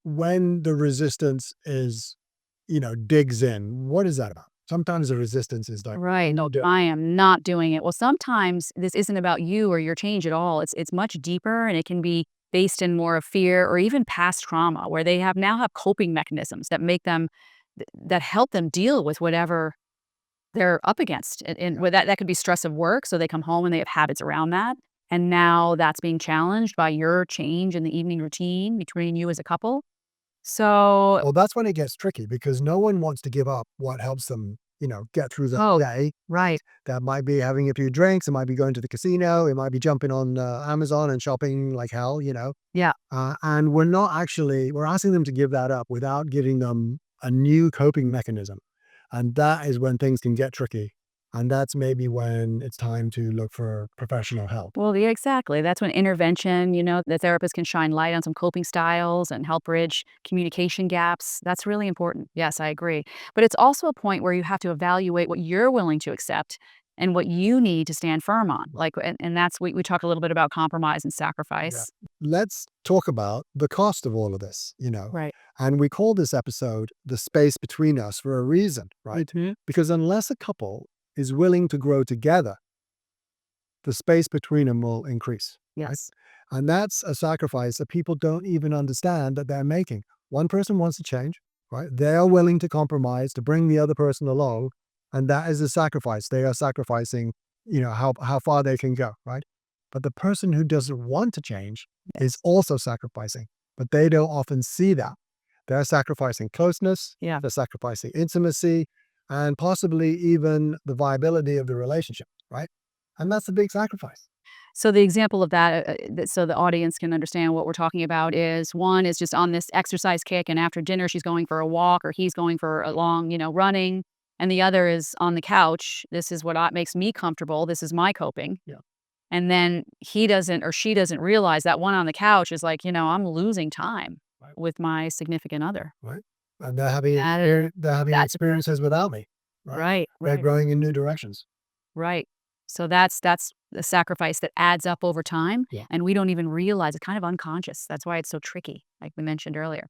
when the resistance is, digs in, what is that about? Sometimes the resistance is like, Right. no, do it. I am not doing it. Well, sometimes this isn't about you or your change at all. It's much deeper, and it can be based in more of fear or even past trauma where they now have coping mechanisms that make them that help them deal with whatever they're up against. And Yeah. with that could be stress of work, so they come home and they have habits around that. And now that's being challenged by your change in the evening routine between you as a couple. So, Well, that's when it gets tricky because no one wants to give up what helps them, get through the oh, day. right. That might be having a few drinks. It might be going to the casino. It might be jumping on Amazon and shopping like hell. Yeah. And we're asking them to give that up without giving them a new coping mechanism. And that is when things can get tricky. And that's maybe when it's time to look for professional help. Well, yeah, exactly. That's when intervention, the therapist can shine light on some coping styles and help bridge communication gaps. That's really important. Yes, I agree. But it's also a point where you have to evaluate what you're willing to accept and what you need to stand firm on. Like, and that's, we talked a little bit about compromise and Yeah. sacrifice. Let's talk about the cost of all of this. Right. And we call this episode The Space Between Us for a reason, right? Hmm. Because unless a couple is willing to grow together, the space between them will increase, right? Yes. And that's a sacrifice that people don't even understand that they're making. One person wants to change, right? They are willing to compromise to bring the other person along. And that is a sacrifice. They are sacrificing, how far they can go, right? But the person who doesn't want to change is Yes. also sacrificing, but they don't often see that. They're sacrificing closeness, Yeah. they're sacrificing intimacy, and possibly even the viability of the relationship, right? And that's a big sacrifice. So the example of that, so the audience can understand what we're talking about, is one is just on this exercise kick, and after dinner she's going for a walk or he's going for a long, running, and the other is on the couch. This is what makes me comfortable. This is my coping. Yeah. And then he doesn't or she doesn't realize that one on the couch is like, I'm losing time Right. with my significant other. Right. And they're having That's experiences without me. Right. right, They're right, growing in new directions. right. So that's the sacrifice that adds up over time, Yeah. and we don't even realize it's kind of unconscious. That's why it's so tricky, like we mentioned earlier.